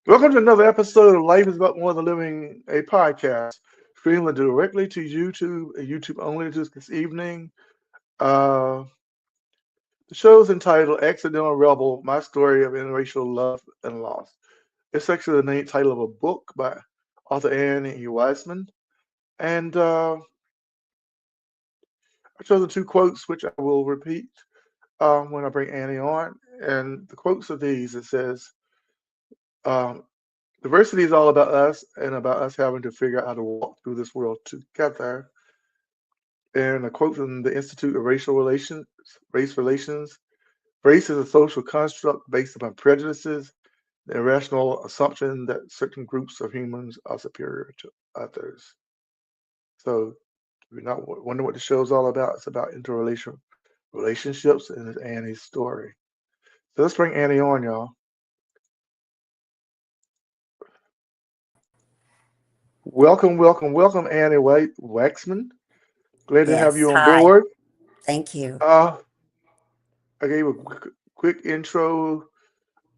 Welcome to another episode of Life is About More Than Living, a podcast, streaming directly to YouTube and YouTube only this evening. Uh, the show is entitled Accidental Rebel, My Story of Interracial Love and Loss. It's actually the name title of a book by author Annie Waxman. And I chose the two quotes, which I will repeat when I bring Annie on. And the quotes are these. It says, um, diversity is all about us and about us having to figure out how to walk through this world together. And a quote from the Institute of Racial Relations, Race Relations. Race is a social construct based upon prejudices, the irrational assumption that certain groups of humans are superior to others. So, if you're not wondering what the show is all about, it's about interrelational relationships and it's Annie's story. So let's bring Annie on, y'all. Welcome, welcome, welcome, Annie Waxman. Glad to have Yes, you on hi. board. Thank you. Uh, I gave a quick intro,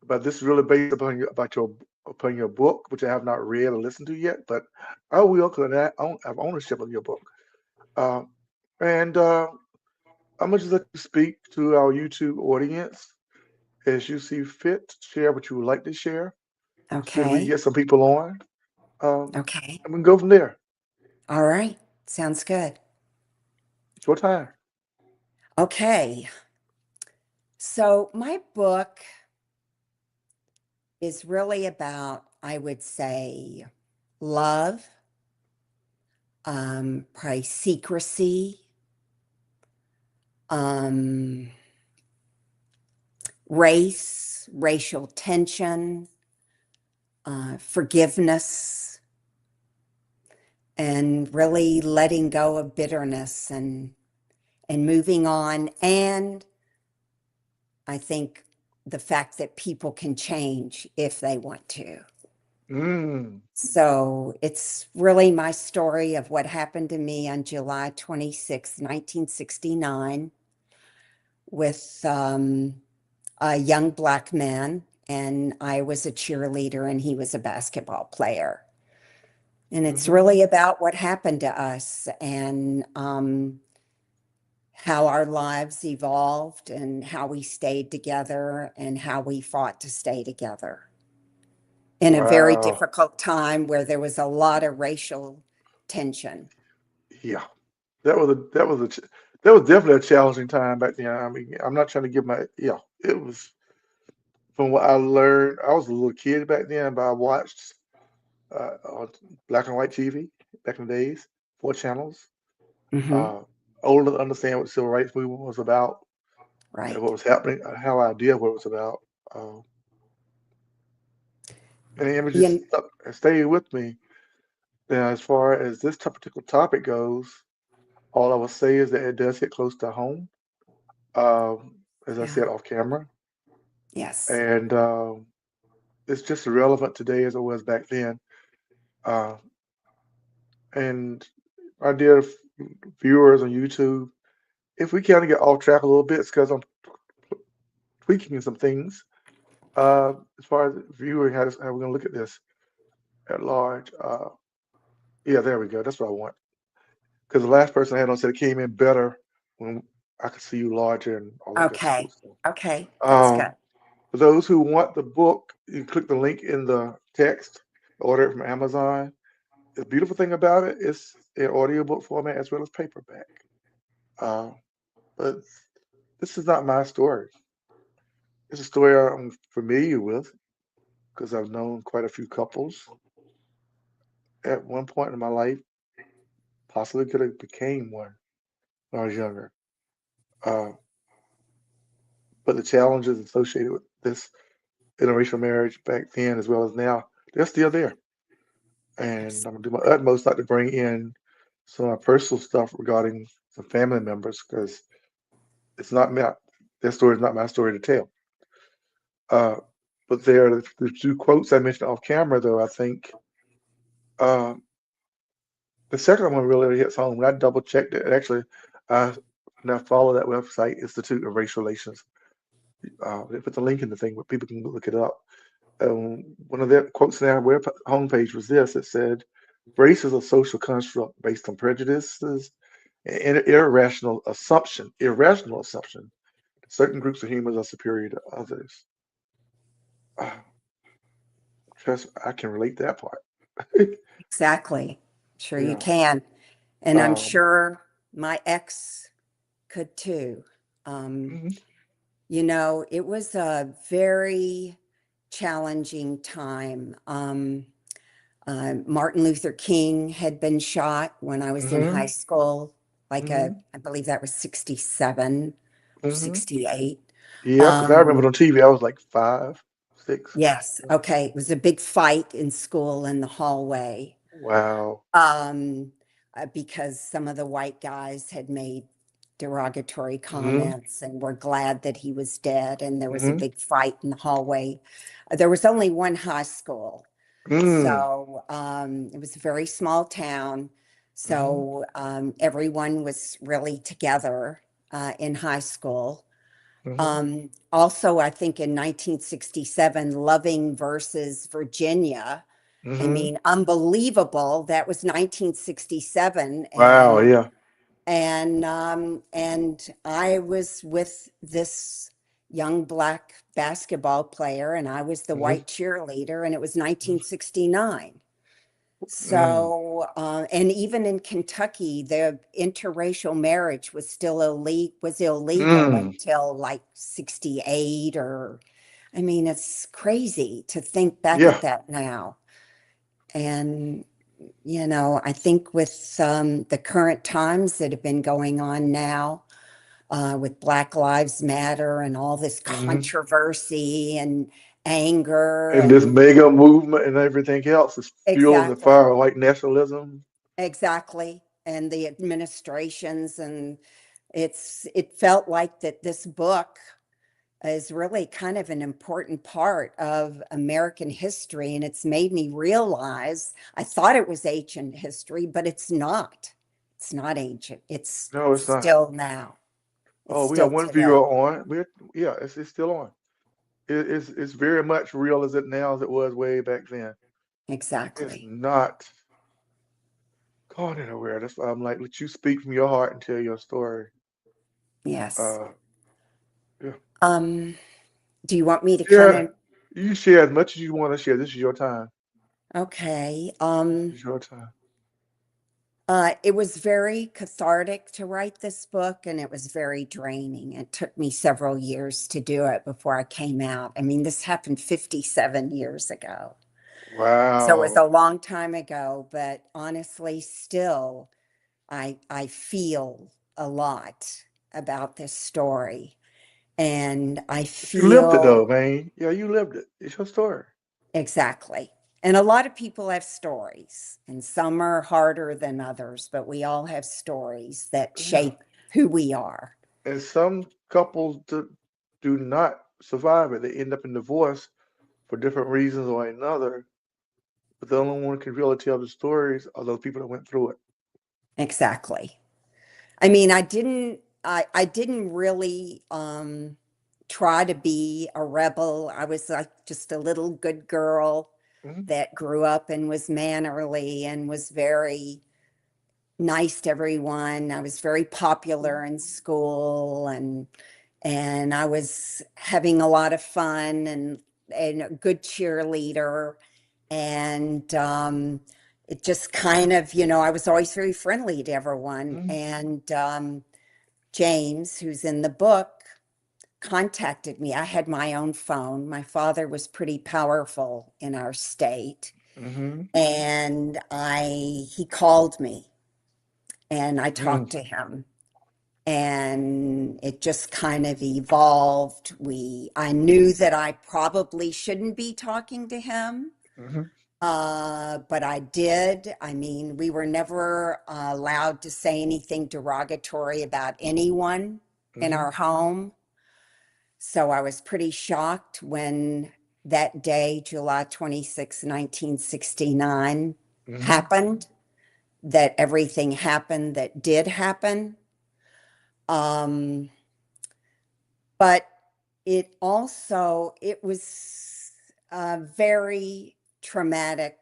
but this is really based upon your book, which I have not read or listened to yet. But I will, because I have ownership of your book. Uh, and I'm gonna just let you speak to our YouTube audience as you see fit. Share what you would like to share, so that we can Okay. get some people on. Okay. And we can go from there. All right. Sounds good. It's your time. Okay. So, my book is really about, I would say, love, probably secrecy, um, race, racial tension, forgiveness, and really letting go of bitterness and moving on. And I think the fact that people can change if they want to. Mm, So it's really my story of what happened to me on July 26th, 1969, with a young Black man. And I was a cheerleader and he was a basketball player. And it's hmm really about what happened to us and how our lives evolved and how we stayed together and how we fought to stay together in a very Wow. difficult time where there was a lot of racial tension. Yeah. That was definitely a challenging time back then. I mean, I'm not trying to give my yeah. It was from what I learned. I was a little kid back then, but I watched on black and white TV back in the days, 4 channels. Hmm. Uh, Old enough to understand what the civil rights movement was about and what Right. was happening, how I idea what it was about. Uh, and the images You, stuck and stayed with me. Now, as far as this particular topic goes, all I will say is that it does hit close to home. As I yeah. said off camera, Yes. and it's just as relevant today as it was back then. Uh, and our dear viewers on YouTube, if we kind of get off track a little bit, it's because I'm tweaking some things as far as viewing how we're going to look at this at large. Yeah, there we go. That's what I want. Because the last person I had on said it came in better when I could see you larger and all that good cool Okay. stuff. Okay. That's Um, good. for those who want the book, you can click the link in the text, order it from Amazon. The beautiful thing about it is in audiobook format as well as paperback. Uh, but this is not my story. It's a story I'm familiar with because I've known quite a few couples at one point in my life, possibly could have became one when I was younger. Uh, but the challenges associated with this interracial marriage back then as well as now, they're still there. And I'm gonna do my utmost not to bring in some of my personal stuff regarding some family members because it's not my their story is not my story to tell. Uh, but there are the two quotes I mentioned off camera, though. I think uh, the second one really hits home. When I double checked it, actually, I now follow that website, Institute of Racial Relations. They put the link in the thing where people can look it up. One of their quotes in their web homepage was this. It said, "Race is a social construct based on prejudices and irrational assumption. Certain groups of humans are superior to others." Uh, Trust, I can relate that part. Exactly. Sure you Yeah. can. And I'm Um, sure my ex could too. Um, mhm, it was a very challenging time. Martin Luther King had been shot when I was in high mhm, school, mhm, I believe that was 67 or mhm. 68. Yeah, because I remember Um, on TV, I was like 5, 6. yes, okay. It was a big fight in school in the hallway. Wow. um, because some of the white guys had made derogatory Mhm, comments and were glad that he was dead. And there was a mhm, big fight in the hallway. There was only one high school. mm, So it was a very small town. mhm, So everyone was really together in high school. mhm, Also, I think in 1967, Loving versus Virginia. I mhm. mean, unbelievable. That was 1967, Wow. Yeah. and I was with this young black basketball player, and I was the Mhm, white cheerleader, and it was 1969. mm, So, and even in Kentucky, the interracial marriage was still illegal mm. until like 68 or, I mean, it's crazy to think back at Yeah. that now. And, I think with the current times that have been going on now, with Black Lives Matter and all this Mhm. controversy and anger And this and mega movement and everything else is fueling the exactly, fire of white nationalism. exactly. And the administrations, and it felt like that this book is really kind of an important part of American history. And it's made me realize I thought it was ancient history, but it's not. It's not ancient. It's No, it's not. still now. It's Oh, we got still one today. viewer on. Yeah, it's still on. It's very much real as it now as it was way back then. It's Exactly. not going anywhere. That's why I'm like, let you speak from your heart and tell your story. Yes. Uh, yeah, Um, do you want me to kind share. of, You share as much as you want to share. This is your time. okay. This is your time. It was very cathartic to write this book, and it was very draining. It took me several years to do it before I came out. I mean, this happened 57 years ago. So it was Wow. a long time ago, but honestly, still, I feel a lot about this story. And I But you lived it though, feel man. Yeah, you lived it. It's your story. exactly. And a lot of people have stories, and some are harder than others, but we all have stories that Yeah. shape who we are. And some couples do not survive it. They end up in divorce for different reasons or another. But the only one who can really tell the stories are those people that went through it. Exactly. I mean, I didn't really try to be a rebel. I was like just a little good girl Hmm. that grew up and was mannerly and was very nice to everyone. I was very popular in school, and I was having a lot of fun and a good cheerleader. And it just kind of, I was always very friendly to everyone. Hmm. And James, who's in the book, contacted me. I had my own phone. My father was pretty powerful in our state. Hmm. And he called me and I Hmm. talked to him, and it just kind of evolved. I knew that I probably shouldn't be talking to him, Hmm. but I did. I mean, we were never allowed to say anything derogatory about anyone in Hmm. our home. So I was pretty shocked when that day, July 26, 1969, Hmm. happened, that everything happened that did happen. Um, but it was a very traumatic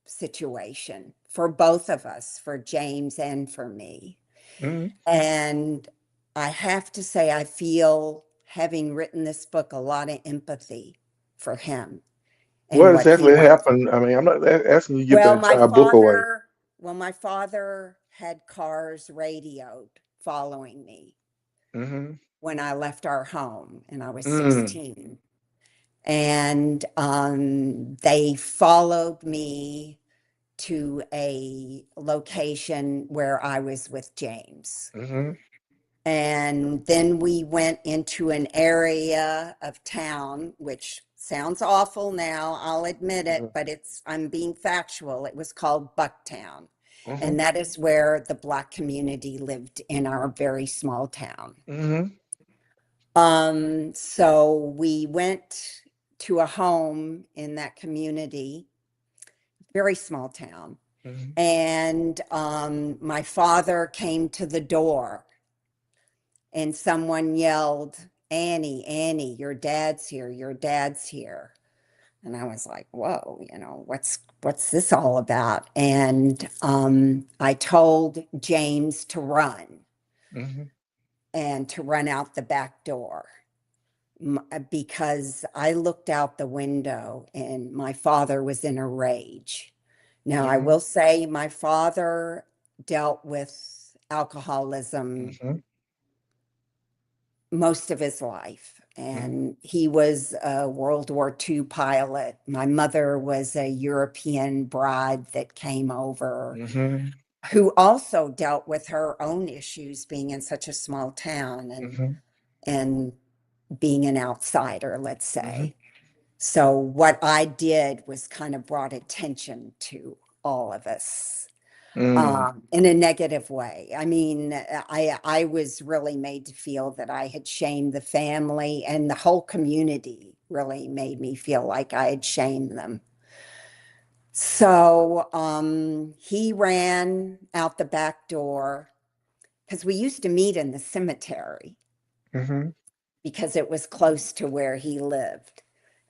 situation for both of us, for James and for me. Hmm. And I have to say, I feel, having written this book, a lot of empathy for him and What what he exactly went happened? I mean, I'm not asking you to give the Well, my entire book away. father, well, my father had cars radioed following me Hmm. when I left our home and I was Mm. 16. And they followed me to a location where I was with James. Hmm. And then we went into an area of town, which sounds awful now, I'll admit it, Hmm. but I'm being factual. It was called Bucktown. Hmm. And that is where the Black community lived in our very small town. Hmm. So we went to a home in that community, very small town. Hmm. And my father came to the door and someone yelled, Annie, Annie, your dad's here, your dad's here. And I was like, whoa, what's this all about? And I told James to run Hmm. and to run out the back door because I looked out the window and my father was in a rage. Now, I Hmm. will say my father dealt with alcoholism Hmm. most of his life. Hmm. And he was a World War II pilot. My mother was a European bride that came over Hmm. who also dealt with her own issues being in such a small town Hmm. and being an outsider, let's Hmm. say. So what I did was kind of brought attention to all of us Mm. in a negative way. I mean, I was really made to feel that I had shamed the family, and the whole community really made me feel like I had shamed them. So he ran out the back door because we used to meet in the cemetery Hmm. because it was close to where he lived.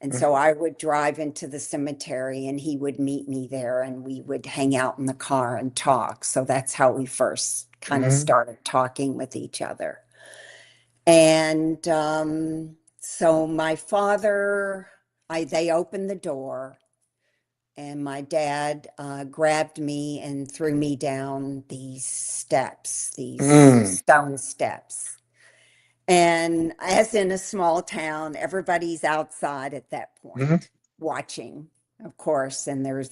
And so I would drive into the cemetery and he would meet me there and we would hang out in the car and talk. So that's how we first kind of Hmm. started talking with each other. And so my father, they opened the door and my dad grabbed me and threw me down these steps, these Mm. stone steps. And as in a small town, everybody's outside at that Hmm. point watching, of course. And there's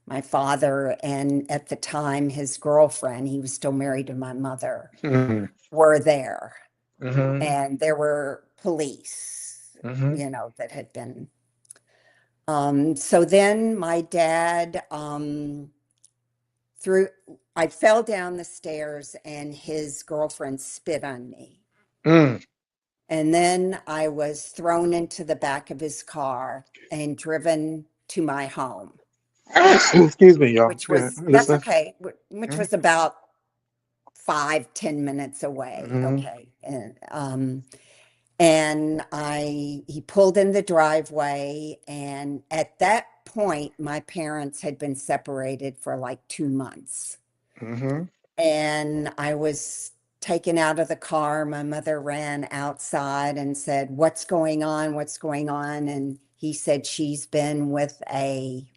my father, and at the time, his girlfriend, he was still married to my mother, Hmm. were there. Hmm. And there were police, Hmm. that had been. So then my dad threw, I fell down the stairs and his girlfriend spit on me. Mm. And then I was thrown into the back of his car and driven to my home, Excuse me, y'all. Yeah, that's listen. okay, which was about 5-10 minutes away. Mm-hmm. Okay. And he pulled in the driveway. And at that point, my parents had been separated for like 2 months. Mm-hmm. And I was taken out of the car. My mother ran outside and said, what's going on? What's going on? And he said, she's been with a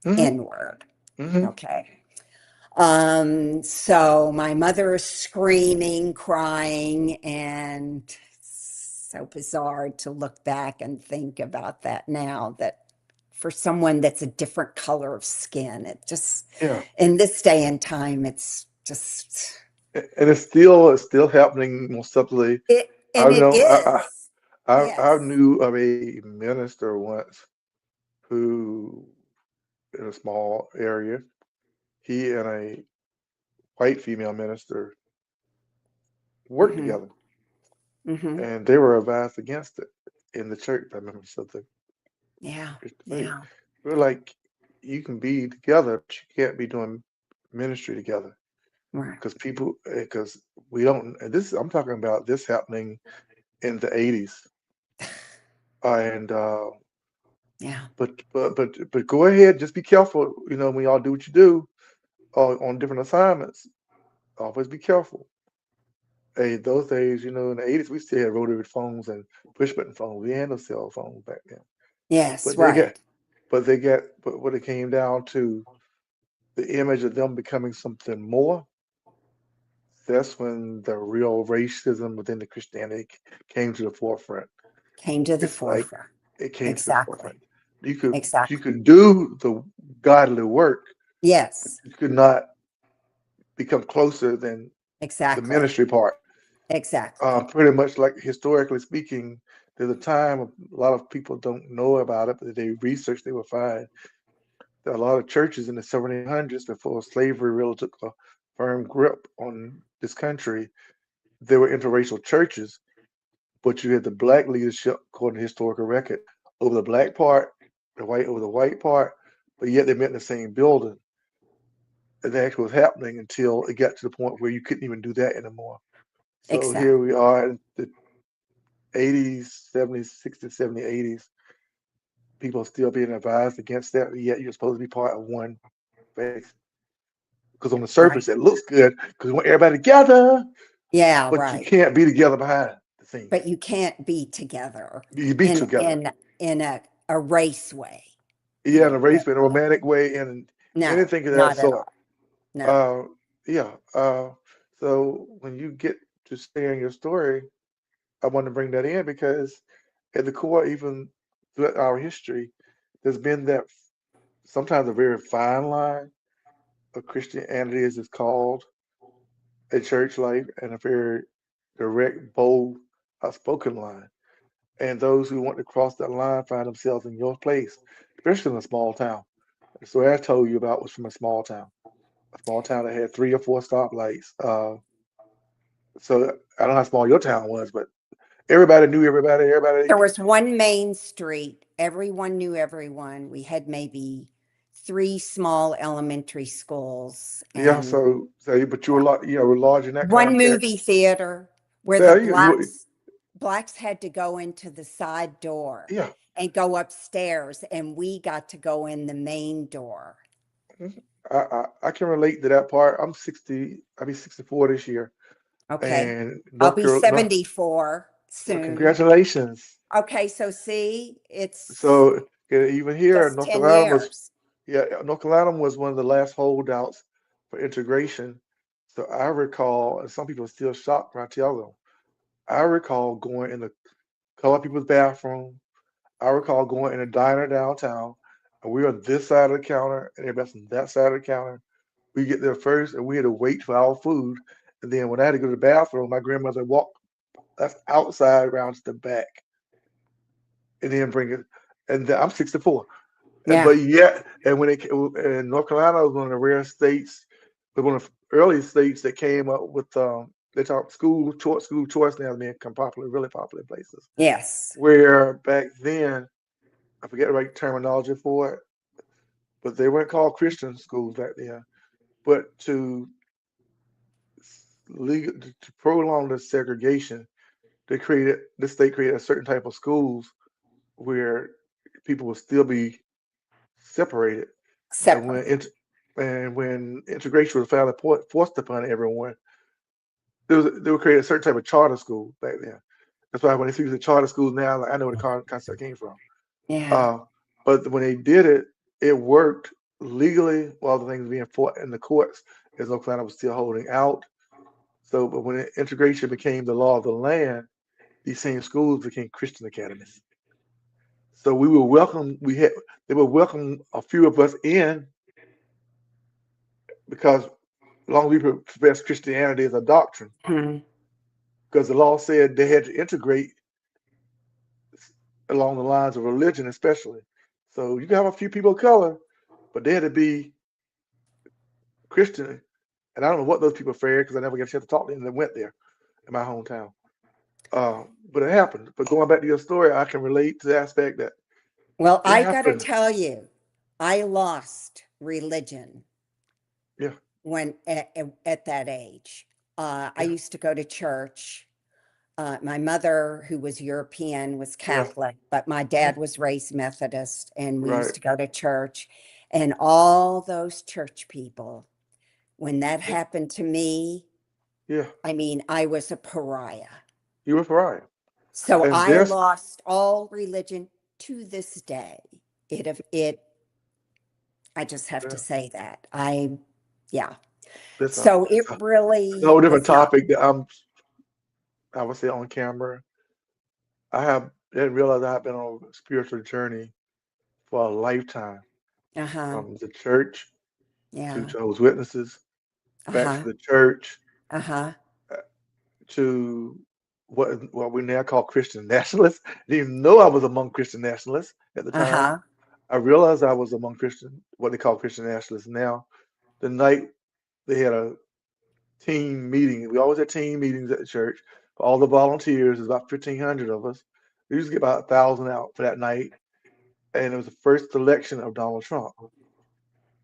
Mm-hmm. N-word. Mm-hmm. Okay. So my mother is screaming, crying, and it's so bizarre to look back and think about that now, that for someone that's a different color of skin, it just, Yeah. in this day and time, it's just, And it's still happening more subtly. I and it know is. I Yes. knew of a minister once who in a small area, he and a white female minister worked Hmm. together Hmm. and they were advised against it in the church. I remember something Yeah. face to face. Yeah. We're like, you can be together, but you can't be doing ministry together Right. because we don't. And this I'm talking about this happening in the 80s, and Yeah. But go ahead, just be careful. When y'all do what you do on different assignments, always be careful. Hey, those days, in the 80s, we still had rotary phones and push button phones. We had no cell phones back then. Yes, But they got, right. but when it came down to the image of them becoming something more, that's when the real racism within the Christianity came to the forefront. Came to the It's like forefront. it came to the forefront. Exactly. You Exactly. could do the godly work, but Yes, you could not become closer than the exactly. ministry part. Exactly. Pretty much like historically speaking, there's a time a lot of people don't know about it, but they research, they will find that a lot of churches in the 1700s, before slavery really took a firm grip on this country, there were interracial churches, but you had the black leadership, according to historical record, over the black part, the white over the white part, but yet they met in the same building. And that actually was happening until it got to the point where you couldn't even do that anymore. So here Exactly. we are in the 80s, 70s, 60s, 70s, 80s. People are still being advised against that, yet you're supposed to be part of one faith. Because on the surface, Right. it looks good because we want everybody together, Yeah, but you right. can't be together behind the scenes. But you can't be together You be in together. a race way. Yeah, in a race, in a Well, romantic way, and no, anything of that not at sort. all. No. Uh, yeah. So when you get to sharing your story, I want to bring that in because at the core, even throughout our history, there's been that sometimes a very fine line of Christianity, as it's called, a church life, and a very direct, bold, outspoken line. And those who want to cross that line find themselves in your place, especially in a small town. The story I told you about was from a small town that had 3 or 4 stoplights. So I don't know how small your town was, but everybody knew everybody. Everybody, There was one main street. Everyone knew everyone. We had maybe three small elementary schools yeah. and But you were were large in that one movie context. theater where the Yeah, blacks had to go into the side door yeah. and go upstairs, and we got to go in the main door. Mhm. I can relate to that part. I'm 60. I'll be 64 this year, Okay. and I'll North be Carolina. 74 Well, soon. congratulations. Okay, so see, it's So yeah, even here, just 10 years. North Carolina was one of the last holdouts for integration. So I recall, and some people are still shocked when I tell them, I recall going in the colored people's bathroom. I recall going in a diner downtown, and we were on this side of the counter, and everybody's on that side of the counter. We get there first, and we had to wait for our food. And then when I had to go to the bathroom, my grandmother walked us outside around to the back, and then bring it. And then, I'm 64. Yeah. But yet, and when it and North Carolina was one of the rare states, but one of the early states that came up with they talk school choice now being become popular, really popular places. Yes. Where back then, I forget the right terminology for it, but they weren't called Christian schools back then. But to to prolong the segregation, the state created a certain type of schools where people would still be separated. And Separated. when integration was finally forced upon everyone, they would create a certain type of charter school back then. That's why when they speak of the charter schools now, like, I know where the concept came from. Yeah. Uh, but when they did it, it worked legally while the things being fought in the courts, as North Carolina was still holding out. So, but when integration became the law of the land, these same schools became Christian academies. So we were welcome. They would welcome a few of us in because long as we profess Christianity as a doctrine, Mhm. because the law said they had to integrate along the lines of religion, especially. So you can have a few people of color, but they had to be Christian. And I don't know what those people fared because I never got a chance to talk to them that went there in my hometown. But it happened. But going back to your story, I can relate to the aspect that Well, it I got to happened. tell you, I lost religion Yeah, when at that age. I yeah, used to go to church. My mother, who was European, was Yeah. Catholic, but my Mhm. dad was raised Methodist, and we used Right. to go to church. And all those church people, when that Yeah. happened to me, Yeah. I mean, I was a pariah. You were right. So And I there's lost all religion to this day. It I just have to yeah, say that. Yeah. there's a, So it it's a really whole different was not, topic that I would say on camera. I have didn't realize I've been on a spiritual journey for a lifetime, uh-huh, from the church to yeah, Jehovah's Witnesses, back to uh-huh, the church, uh-huh, uh, to what we now call Christian nationalists. Didn't even know I was among Christian nationalists at the time. uh-huh, I realized I was among what they call Christian nationalists now. The night they had a team meeting, we always had team meetings at the church for all the volunteers. There's about 1,500 of us. We used to get about 1,000 out for that night, and it was the first election of Donald Trump.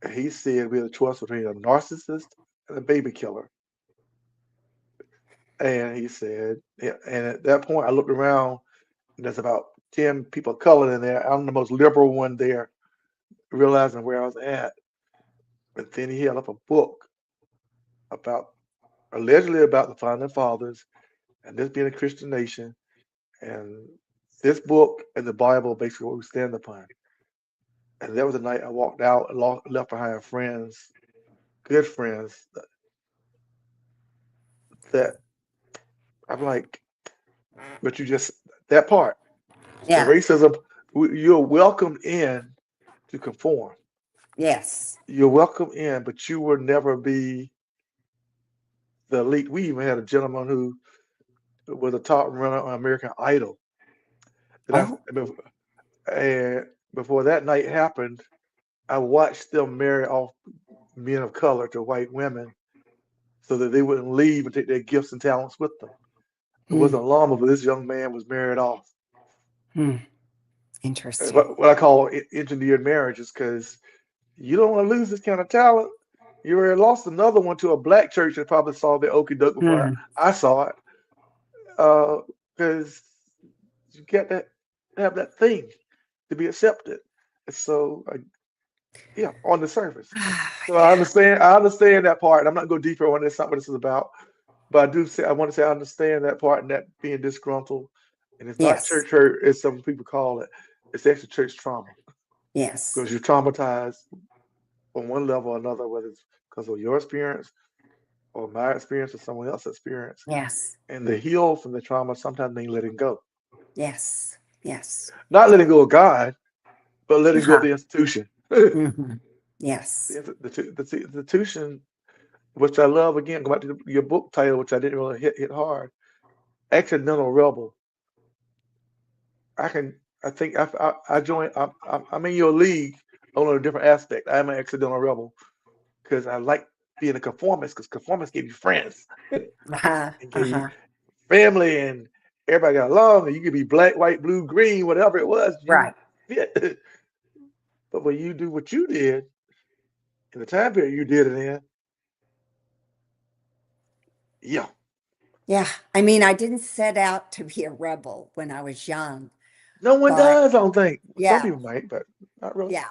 And he said we had a choice between a narcissist and a baby killer. And he said, yeah, and at that point, I looked around, and there's about 10 people of color in there. I'm the most liberal one there, realizing where I was at. But then he held up a book about, allegedly about the founding fathers and this being a Christian nation. And this book and the Bible basically what we stand upon. And that was the night I walked out and left behind friends, good friends, that I'm like, but you just, that part, the yeah, racism, you're welcomed in to conform. yes. You're welcome in, but you will never be the elite. We even had a gentleman who was a top runner on American Idol. And, Oh, and before that night happened, I watched them marry off men of color to white women so that they wouldn't leave and take their gifts and talents with them. It hmm, wasn't long before this young man was married off. hmm, And interesting. what I call engineered marriages, because you don't want to lose this kind of talent. You already lost another one to a black church that probably saw the okey doke before Hmm. I saw it. Because you got to have that thing to be accepted. And so, yeah, on the surface. So I Yeah. understand. I understand that part. I'm not going deeper on this. Not what this is about. But I do say I want to say I understand that part and that being disgruntled. And it's not Yes. church hurt, as some people call it. It's actually church trauma Yes. because you're traumatized on one level or another, whether it's because of your experience or my experience or someone else's experience. Yes. And the heal from the trauma sometimes means letting go, Yes. Yes. not letting go of God, but letting go of Uh-huh. the institution. the, Hmm. Yes. the institution, which I love. Again, go back to your book title, which I didn't really hit hard. Accidental rebel. I can. I think I joined. I'm in your league on a different aspect. I'm an accidental rebel because I like being a conformist because conformists give you friends Uh-huh. and give you Uh-huh. family and everybody got along and you could be black, white, blue, green, whatever it was you Right. fit. But when you do what you did in the time period you did it in, yeah, Yeah. I mean, I didn't set out to be a rebel when I was young, no one but does. I don't think some yeah. people might, but not really. Yeah.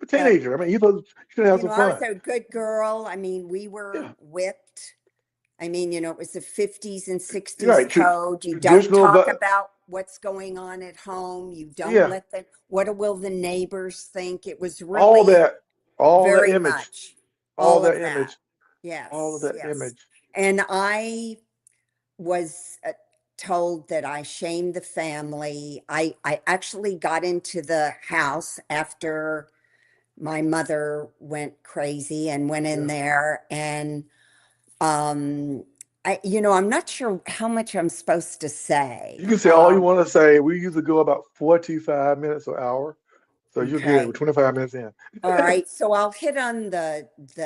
A But, teenager. I mean, you should have some I was fun. a good girl. I mean, we were Yeah, whipped. I mean, it was the 50s and you're 60s right. code. You don't Traditional, talk but about what's going on at home. You don't yeah, let what will the neighbors think? It was all really that, all that very image, much all all of that that. image, all of Yes, that yes. image. And I was told that I shamed the family. I actually got into the house after my mother went crazy and went in Yeah. there and um I'm not sure how much I'm supposed to You say. can say all you want to say. We usually go about 45 minutes or hour. So you're good. We're Okay. 25 minutes in. All right. So I'll hit on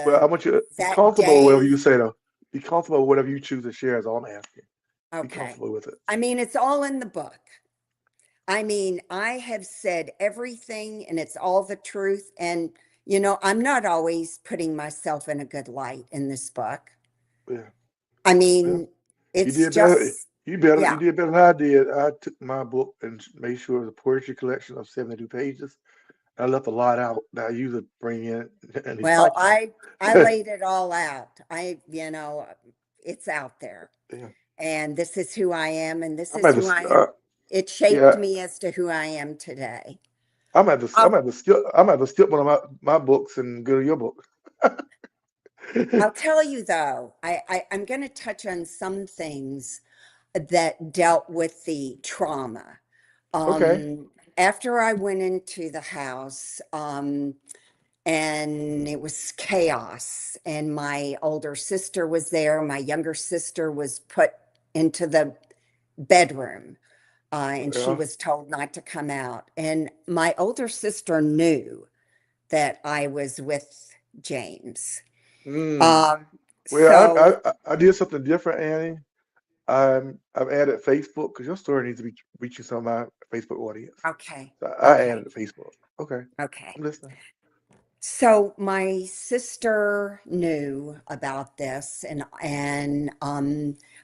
Well, the I want you to be that comfortable with whatever you day. say, though. Be comfortable with whatever you choose to share is all I'm asking. Be Okay. comfortable with it. I mean, it's all in the book. I mean, I have said everything and it's all the truth. And, I'm not always putting myself in a good light in this book. Yeah. I Well, mean, you it's did better. just, You Yeah. did better than I did. I took my book and made sure it was a poetry collection of 72 pages. I left a lot out that I usually bring in these Well, podcasts. I laid it all out. It's out there. Yeah. And this is who I am, and this I'm is at who the I am. It shaped yeah. me as to who I am today. I'm I'll at the skip one of my books and go to your book. I'll tell you though, I'm going to touch on some things that dealt with the trauma. Okay. Um, After I went into the house, and it was chaos, and my older sister was there, my younger sister was put into the bedroom, and she Yeah. was told not to come out. And my older sister knew that I was with James. Mm. Um, Well, so I did something different, Annie. I've added Facebook because your story needs to be reaching some of my Facebook audience. okay, So I okay, added Facebook. Okay, okay. I'm listening. So my sister knew about this, and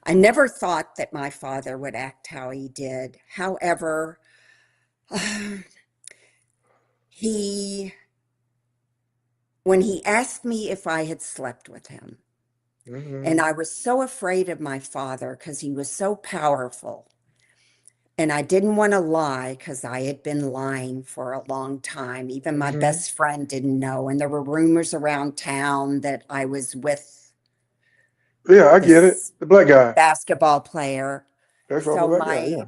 I never thought that my father would act how he did. However, he when he asked me if I had slept with him, and Hmm. I was so afraid of my father because he was so powerful. And I didn't want to lie because I had been lying for a long time. Even my Hmm. best friend didn't know. And there were rumors around town that I was with Yeah, I get it. this The black guy. basketball player. That's all the So black guy. Yeah.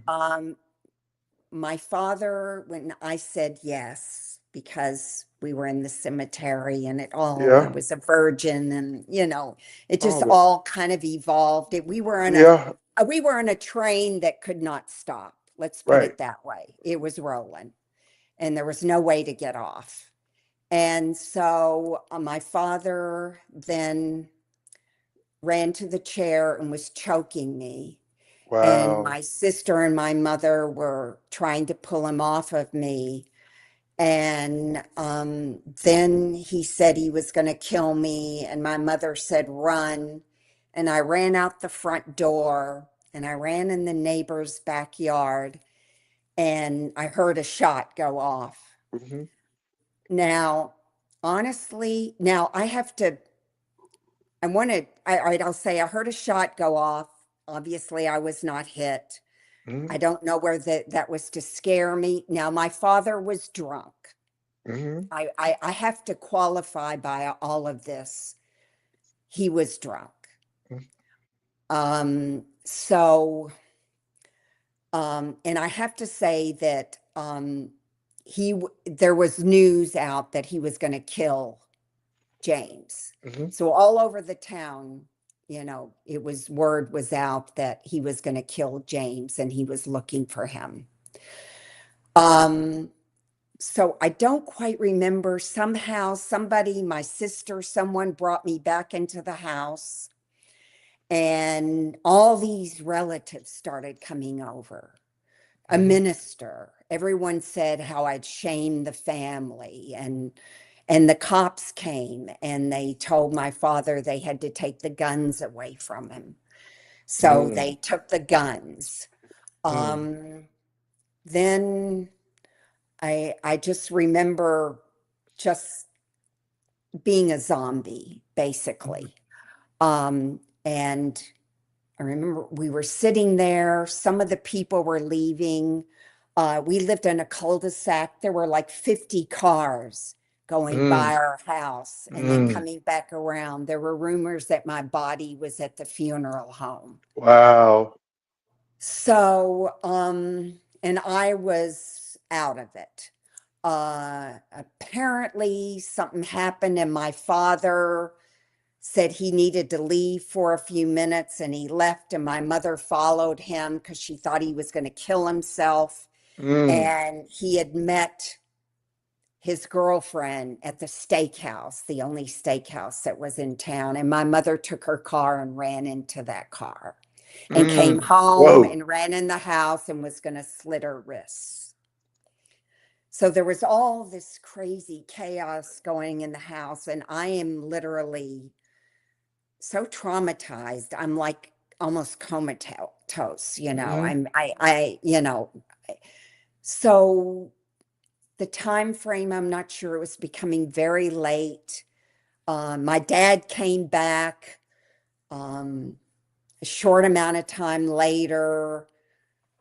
my father, when I said yes, because we were in the cemetery and I Yeah. was a virgin, and it All just the. all kind of evolved. Yeah. We were on a train that could not stop. Let's put Right. it that way. It was rolling, and there was no way to get off. And so my father then ran to the chair and was choking me. And Wow. my sister and my mother were trying to pull him off of me. And then he said he was going to kill me. And my mother said, run. And I ran out the front door, and I ran in the neighbor's backyard, and I heard a shot go off. Hmm. Now, honestly, now I have to, I wanted, all right, I'll say I heard a shot go off. Obviously, I was not hit. Hmm. I don't know where that was to scare me. Now, my father was drunk. Hmm. I have to qualify by all of this. He was drunk. So, and I have to say that there was news out that he was going to kill James. Hmm. So all over the town, word was out that he was going to kill James and he was looking for him. Um, so I don't quite remember. Somehow, my sister, someone brought me back into the house, and all these relatives started coming over. A Hmm. minister, everyone said how I'd shamed the family, and the cops came and they told my father they had to take the guns away from him. So Mm. they took the guns. Mm. Um, then I just remember just being a zombie, Mm. basically. And I remember we were sitting there, some of the people were leaving. We lived in a cul-de-sac. There were like 50 cars going Mm. by our house and then Mm. coming back around. There were rumors that my body was at the funeral home. Wow. So, and I was out of it. Apparently, something happened, and my father said he needed to leave for a few minutes, and he left, and my mother followed him because she thought he was going to kill himself. Mm. And he had met his girlfriend at the steakhouse, the only steakhouse that was in town. And my mother took her car and ran into that car and came Mm. home Whoa. and ran in the house and was going to slit her wrists. So there was all this crazy chaos going in the house. And I am literally so traumatized. I'm like almost comatose, Hmm. so the time frame, I'm not sure. It was becoming very late. My dad came back um, a short amount of time later.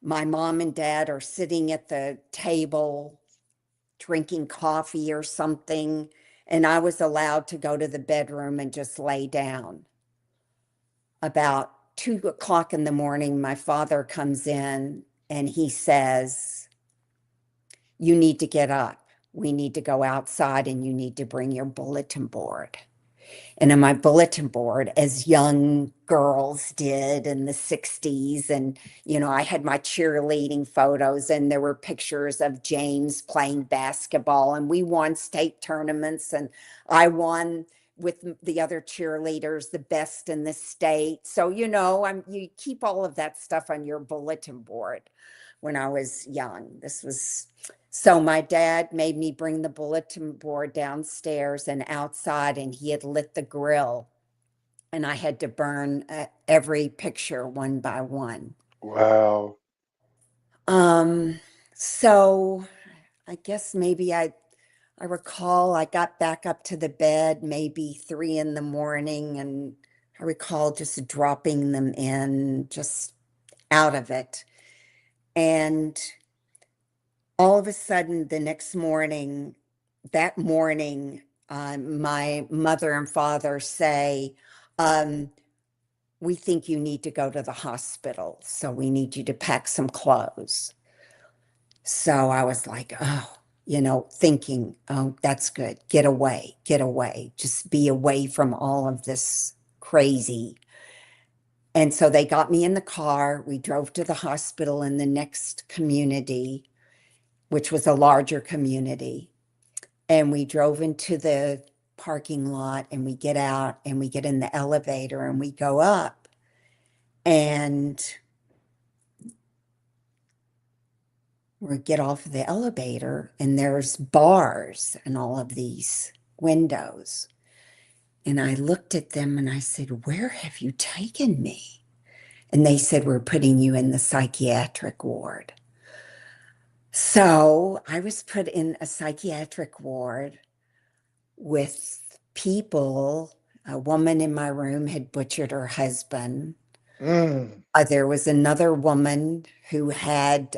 My mom and dad are sitting at the table drinking coffee or something, and I was allowed to go to the bedroom and just lay down. About 2 o'clock in the morning, my father comes in and he says, "You need to get up. We need to go outside and you need to bring your bulletin board." And on my bulletin board, as young girls did in the 60s, and I had my cheerleading photos, and there were pictures of James playing basketball, and we won state tournaments, and I won with the other cheerleaders the best in the state. So you keep all of that stuff on your bulletin board. When I was young, this was so my dad made me bring the bulletin board downstairs and outside, and he had lit the grill, and I had to burn every picture one by one. Wow. Um, so I guess maybe I recall I got back up to the bed maybe 3 in the morning, and I recall just dropping them in, just out of it. And all of a sudden, the next morning, that morning, my mother and father say, um, "We think you need to go to the hospital. So we need you to pack some clothes." So I was like, oh, thinking, oh, that's good. Get away, just be away from all of this crazy. And so they got me in the car. We drove to the hospital in the next community, which was a larger community. And we drove into the parking lot, and we get out and we get in the elevator and we go up, and we get off the elevator, and there's bars and all of these windows. And I looked at them and I said, "Where have you taken me?" And they said, "We're putting you in the psychiatric ward." So I was put in a psychiatric ward with people. A woman in my room had butchered her husband. Mm. There was another woman who had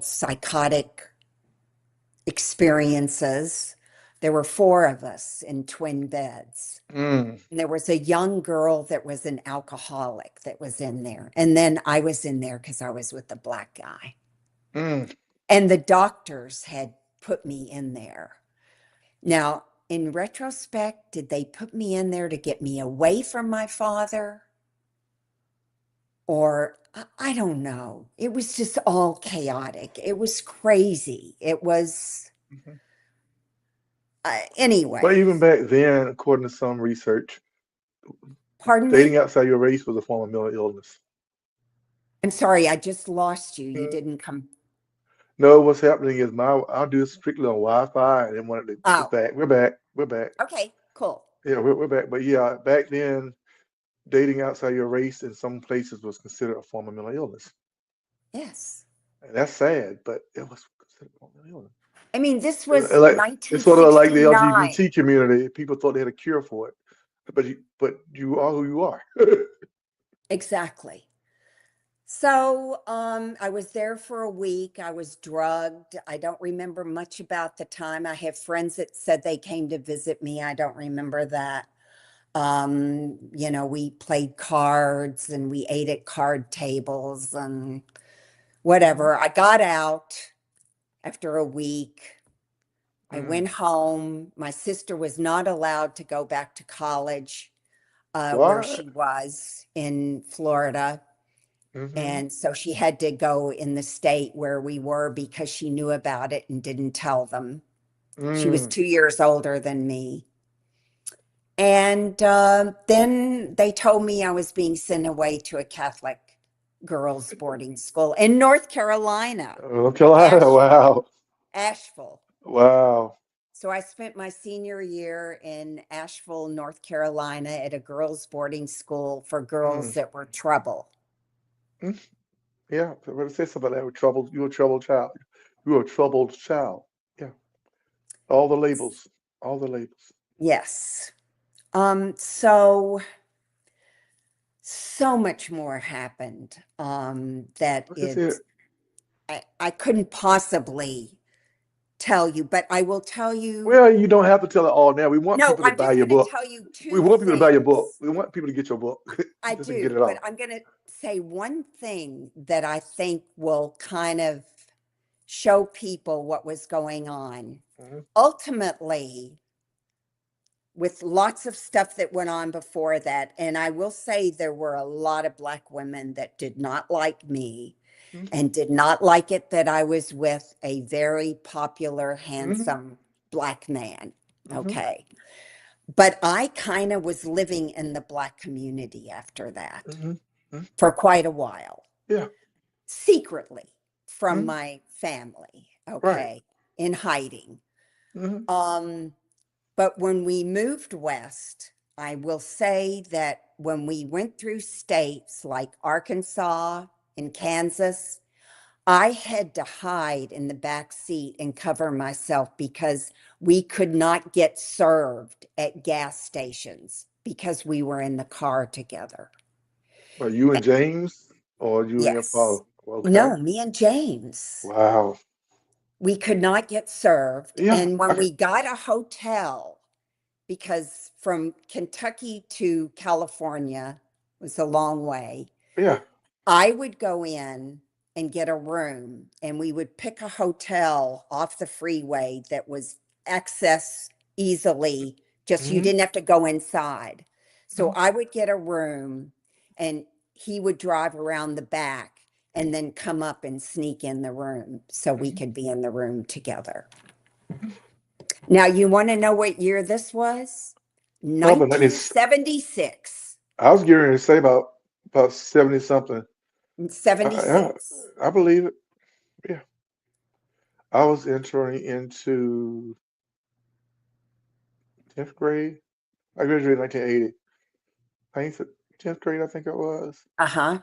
psychotic experiences. There were four of us in twin beds. Mm. And there was a young girl that was an alcoholic that was in there. And then I was in there because I was with the black guy. Mm. And the doctors had put me in there. Now, in retrospect, did they put me in there to get me away from my father? Or I don't know. It was just all chaotic. It was crazy. It was, Mhm. But even anyways. back then, according to some research, Pardon dating me? outside your race was a form of mental illness. I'm sorry, I just lost you. You Mm. didn't come. No, what's happening is my I'll do this strictly on Wi-Fi, and then when it's Oh, back, we're back, we're back. okay, cool. Yeah, we're back. But yeah, back then, dating outside your race in some places was considered a form of mental illness, Yes. and that's sad, but it was considered a form of mental illness. I mean, this And was like it's sort of like the 1969. LGBT community. People thought they had a cure for it, but you are who you are. Exactly. So, I was there for a week. I was drugged. I don't remember much about the time. I have friends that said they came to visit me. I don't remember that. We played cards and we ate at card tables and Mhm. whatever. I got out after a week. I Mm. went home. My sister was not allowed to go back to college where What? she was in Florida. Hmm. And so she had to go in the state where we were because she knew about it and didn't tell them. She was Mm. 2 years older than me. And then they told me I was being sent away to a Catholic girls' boarding school in North Carolina, North Carolina. Asheville. Wow. Asheville. Wow. So I spent my senior year in Asheville, North Carolina at a girls' boarding school for girls Mm. that were trouble. Mm. Yeah, I would say something like that. Troubled, you a troubled child. You were a troubled child. Yeah, all the labels, all the labels. Yes. So so much more happened that Like I said, I couldn't possibly tell you, but I will tell you. well, you don't have to tell it all now. We want No, people to I'm buy just your going to book. tell you We two want people to buy your book. things. We want people to get your book I just to get do, it but off. I'm going to say one thing that I think will kind of show people what was going on. Hmm. Ultimately, with lots of stuff that went on before that, and I will say there were a lot of Black women that did not like me and did not like it that I was with a very popular, Hmm. handsome Black man. Hmm. Okay. But I kind of was living in the Black community after that Hmm. Hmm. for quite a while, Yeah. secretly from Hmm. my family, Right. okay, in hiding. Hmm. Um, but when we moved west, I will say that when we went through states like Arkansas and Kansas, I had to hide in the back seat and cover myself because we could not get served at gas stations because we were in the car together. Are you Eh, and James or you and your Yes. father? Okay. No, me and James. Wow. We could not get served. Yeah. And when we got a hotel, because from Kentucky to California was a long way, Yeah. I would go in and get a room, and we would pick a hotel off the freeway that was access easily, just you Hmm. didn't have to go inside. So Hmm. I would get a room, and he would drive around the back and then come up and sneak in the room so we Hmm. could be in the room together. Now, you want to know what year this was? Oh, but like this, 1976. I was getting ready to say about 70 something. Yeah, 76. I believe it. Yeah. I was entering into 10th grade. I graduated in 1980. I think it's 10th grade, I think it was. Uh-huh.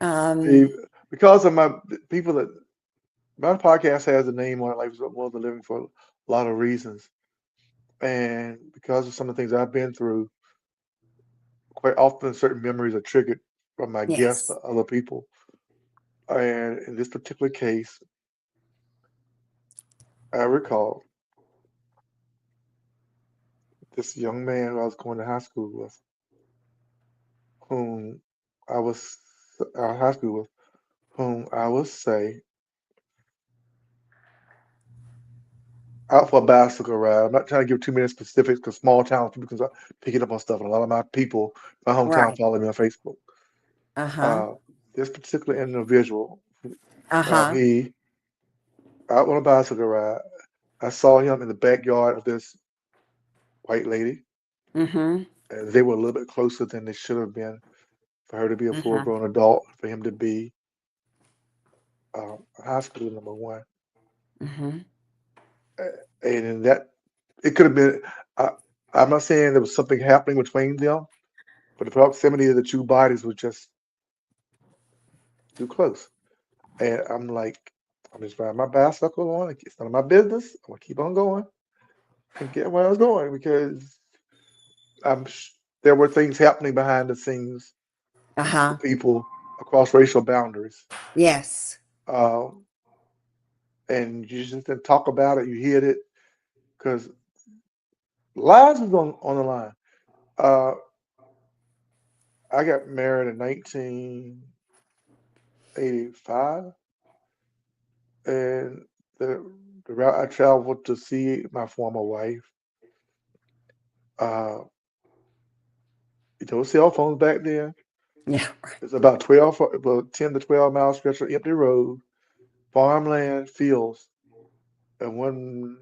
See, Um, because of my people that my podcast has a name on it, like World of Living for a lot of reasons. And because of some of the things I've been through, quite often certain memories are triggered from my guests yes. or other people. And in this particular case, I recall this young man who I was going to high school with, whom I was high school with, whom I would say out for a bicycle ride. I'm not trying to give too many specifics because small towns people can start picking up on stuff, and a lot of my people, my hometown, Right. follow me on Facebook. Uh-huh. Uh, this particular individual, Uh-huh. he out on a bicycle ride. I saw him in the backyard of this white lady, Mm-hmm. and they were a little bit closer than they should have been for her to be a Uh-huh. full-grown adult, for him to be high school number one. Mm-hmm. And in that, it could have been. I, I'm not saying there was something happening between them, but the proximity of the two bodies was just too close. And I'm like, I'm just riding my bicycle on. It's none of my business. I'm gonna keep on going and get where I was going because I'm there were things happening behind the scenes Uh-huh. with people across racial boundaries. Yes. Um, and you just didn't talk about it. You hid it because lives was on the line. Uh, I got married in 1985, and the route I traveled to see my former wife, uh, no cell phones back then. Yeah. It's about 10 to 12 mile stretch of empty road, farmland, fields. And one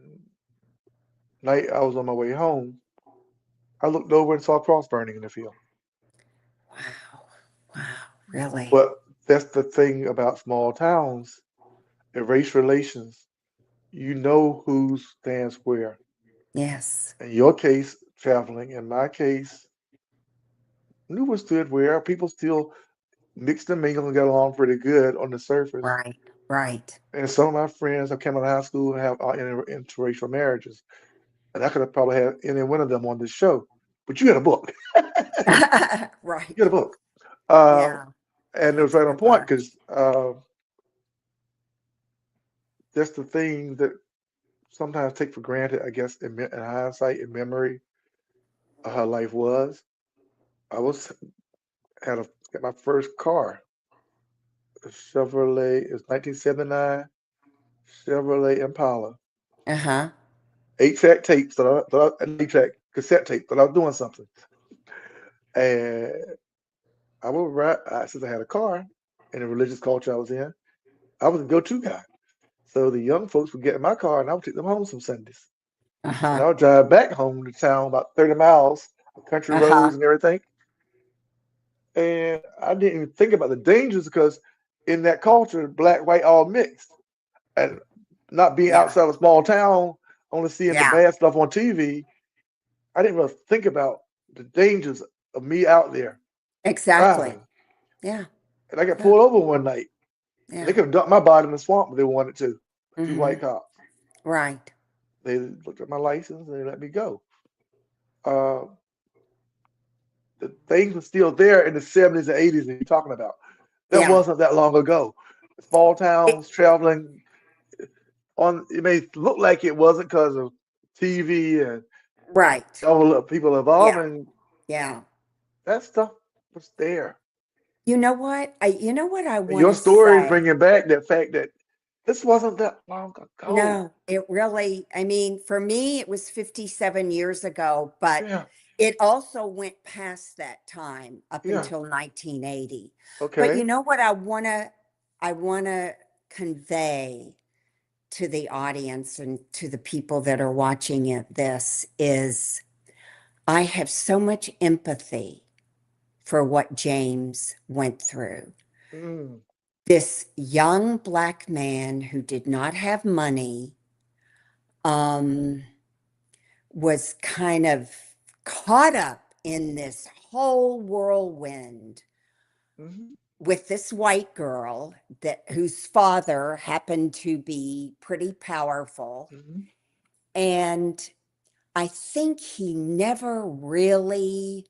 night I was on my way home, I looked over and saw a cross burning in the field. Wow. Wow. Really? But that's the thing about small towns in race relations, you know who stands where. Yes. In your case, traveling. In my case, knew what stood where. People still mixed and mingled and got along pretty good on the surface. Right. Right. And some of my friends I came out of high school and have interracial marriages. And I could have probably had any one of them on this show. But you had a book. You had a Right. book. Uh, Yeah. and it I was right did on a point bunch. because that's the thing that sometimes take for granted, I guess, in hindsight, in memory of how life was. I was had a got my first car, a Chevrolet. It was 1979 Chevrolet Impala. Uh-huh. 8-track tapes an 8-track cassette tape that I was doing something. And I would ride since I had a car in the religious culture I was in. I was the go-to guy. So the young folks would get in my car and I would take them home some Sundays. And Uh-huh. I would drive back home to town about 30 miles, country Uh-huh. roads and everything. And I didn't even think about the dangers because in that culture, black, white, all mixed. And not being Yeah. outside of a small town, only seeing the Yeah. bad stuff on TV, I didn't really think about the dangers of me out there Exactly. driving. Yeah. And I got Yeah. pulled over one night. And they Yeah. could have dumped my body in the swamp if they wanted to. Two Mm-hmm. white cops. Right. They looked at my license and they let me go. Uh, the things were still there in the 70s and 80s that you're talking about. That Yeah. wasn't that long ago. Small It, towns traveling on, it may look like it wasn't because of TV and right. all people Yeah. evolving. Yeah. That stuff was there. You know what I And want your to story is say? bringing back that fact that this wasn't that long ago. No, it really, I mean, for me, it was 57 years ago, but Yeah, it also went past that time up yeah. until 1980. But you Okay. know what I want to convey to the audience and to the people that are watching this is I have so much empathy for what James went through. Mm, This young black man who did not have money, um, was kind of caught up in this whole whirlwind hmm with this white girl that whose father happened to be pretty powerful. hmm And I think he never really,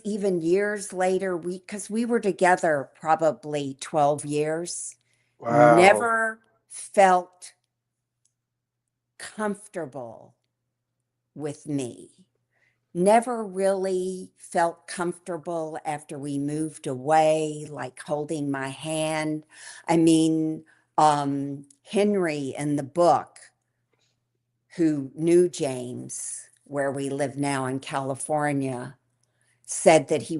even years later, because we were together probably 12 years, Wow. never felt comfortable with me. Never really felt comfortable after we moved away, like holding my hand. I mean, Henry in the book, who knew James, where we live now in California, said that he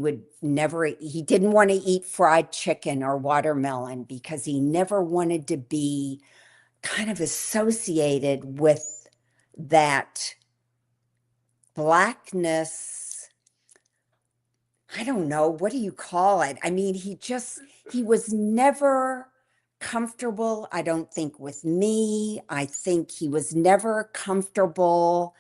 didn't want to eat fried chicken or watermelon because he never wanted to be kind of associated with that blackness. I don't know, what do you call it? I mean, he was never comfortable, I don't think, with me. I think he was never comfortable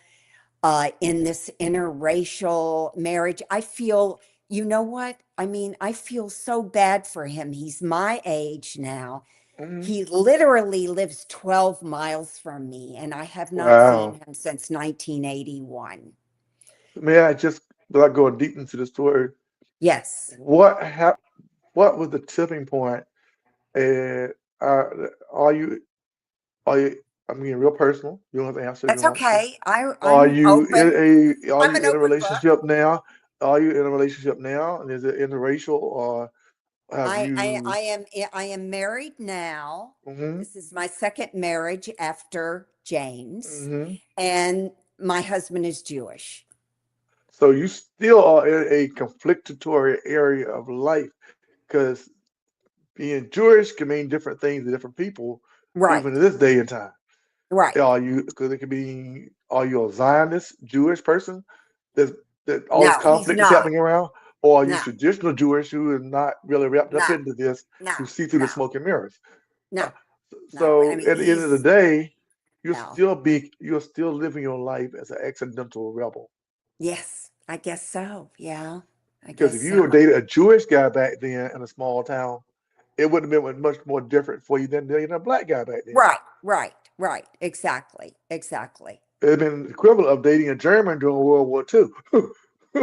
in this interracial marriage. I feel, you know what? I mean, I feel so bad for him. He's my age now. hmm He literally lives 12 miles from me, and I have not seen Wow. him since 1981. May I just, without going deep into the story, Yes, what hap- what was the tipping point? And are you, are you, I'm getting real personal. You don't have to answer if you that's don't want to. okay. I'm open. Are I'm you an in a open book. relationship now? Are you in a relationship now? And is it interracial or have you? I am married now. hmm This is my second marriage after James, hmm and my husband is Jewish. So you still are in a conflictory area of life because being Jewish can mean different things to different people, even Right, in this day and time. right. Are you? Because it could be. Are you a Zionist Jewish person? That that all this No, he's conflict is not. happening around, or are you No, traditional Jewish who is not really wrapped up no, into this, no, who see through the no. smoke and mirrors? No, no. I So mean, at the end of the he's day, no. you're still living your life as an accidental rebel. Yes, I guess so. Yeah, I Because guess if you so. were dated a Jewish guy back then in a small town, it wouldn't have been much more different for you than dating a black guy back then. Right, right, right. Exactly, exactly. It'd been the equivalent of dating a German during World War II.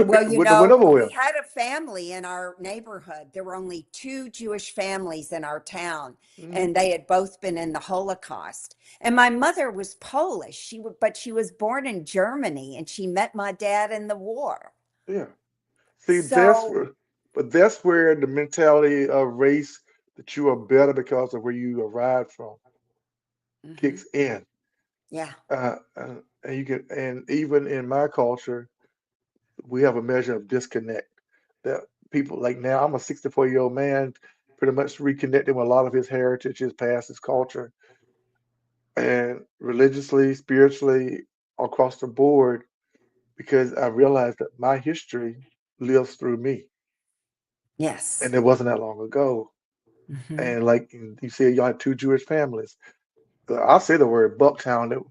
Well, Wouldn't have went over we well. had a family in our neighborhood. There were only two Jewish families in our town, Hmm. and they had both been in the Holocaust. And my mother was Polish. But she was born in Germany, and she met my dad in the war. Yeah. See, So, that's where the mentality of race that you are better because of where you arrived from mhm, kicks in. yeah, And you can, and even in my culture, we have a measure of disconnect. That people like now, I'm a 64-year-old man, pretty much reconnecting with a lot of his heritage, his past, his culture, and religiously, spiritually, across the board, because I realized that my history lives through me, yes, and it wasn't that long ago. hmm. And like you said, y'all had two Jewish families. I'll say the word Bucktown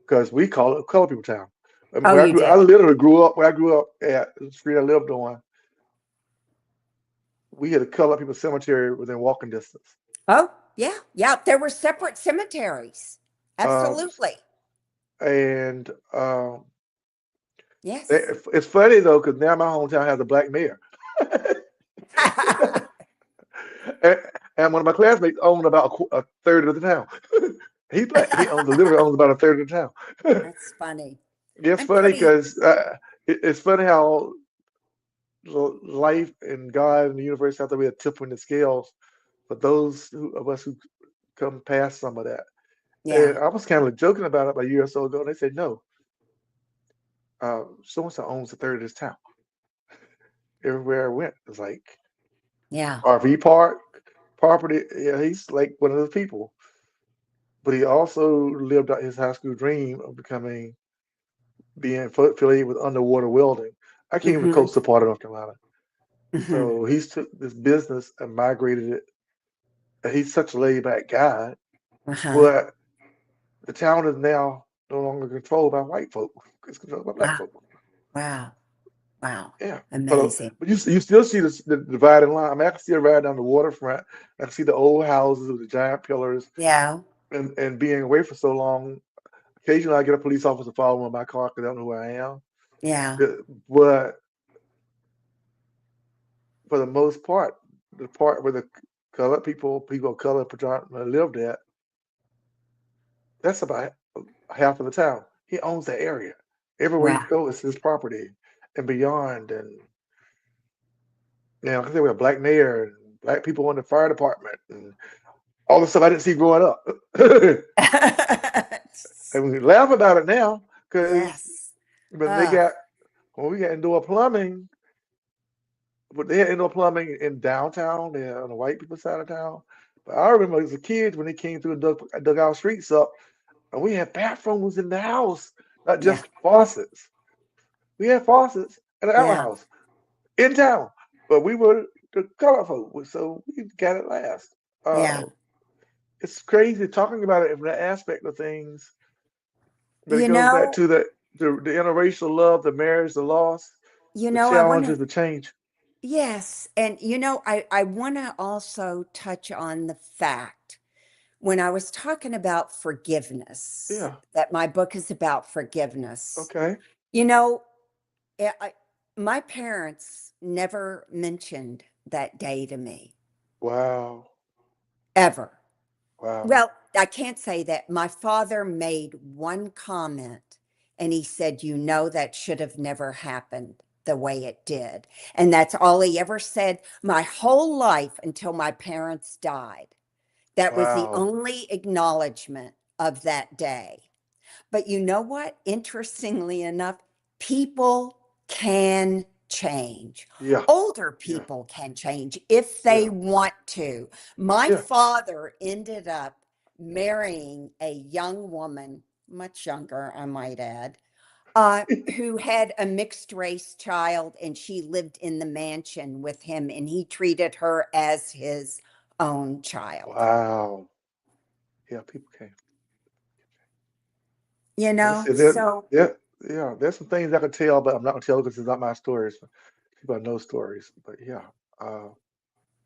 because we call it Color People Town. I mean, Oh, you I do. literally grew up. Where I grew up at the street I lived on, we had a Color People cemetery within walking distance. Oh, yeah, yeah. There were separate cemeteries. Um, Absolutely. and Yes. it's funny though, because now my hometown has a black mayor. and, and one of my classmates owned about a third of the town. He's black. He literally owns about a third of the town. That's funny. It's I'm funny pretty, because it's funny how life and God and the universe have to be a tip in the scales for those of us who come past some of that. yeah, And I was kind of joking about it a year or so ago, and they said, no, so and so owns a third of this town. Everywhere I went, it's like yeah. RV park, property. Yeah, he's like one of those people. But he also lived out his high school dream of being affiliated with underwater welding. I came from the Hmm. coastal part of North Carolina. Hmm. So he's took this business and migrated it. And he's such a laid back guy, Uh-huh. but the town is now no longer controlled by white folk. It's controlled by black Wow. folk. Wow. Wow. Yeah, Amazing. but you still see the dividing line. I mean, I can still ride down the waterfront. I can see the old houses with the giant pillars, Yeah. and being away for so long. Occasionally, I get a police officer following my car because they don't know where I am. Yeah. But for the most part, the part where the colored people of color predominantly lived at, that's about half of the town. He owns the area. Everywhere you Wow. go, it's his property and beyond. And like I said, we have black mayor and black people in the fire department and all the stuff I didn't see growing up. And we laugh about it now because Yes. when they Oh, got when we got indoor plumbing, but they had indoor plumbing in downtown, there on the white people side of town. But I remember as a kid when they came through and dug our streets up, and we had bathrooms in the house, not yeah. just faucets. We had faucets in the Yeah. outhouse in town, but we were the color folk, so we got it last. Yeah. Uh, it's crazy talking about it from that aspect of things, but it You goes back know, to the interracial love, the marriage, the loss, the I want challenges, to, the change. yes. And, I want to also touch on the fact when I was talking about forgiveness, Yeah. that my book is about forgiveness. Okay. You know, I, I- my parents never mentioned that day to me, Wow. ever. Wow. Well, I can't say that. My father made one comment and he said, that should have never happened the way it did. And that's all he ever said my whole life until my parents died. That was the Wow. only acknowledgement of that day. But you know what? Interestingly enough, people can change. Yeah. Older Yeah. people can change if they Yeah. want to. My Yeah. father ended up marrying a young woman, much younger, I might add, who had a mixed race child, and she lived in the mansion with him, and he treated her as his own child. Wow. Yeah, people can't. Like I said, So yeah, there's some things I could tell, but I'm not gonna tell because it's not my stories. People know stories, but yeah, uh,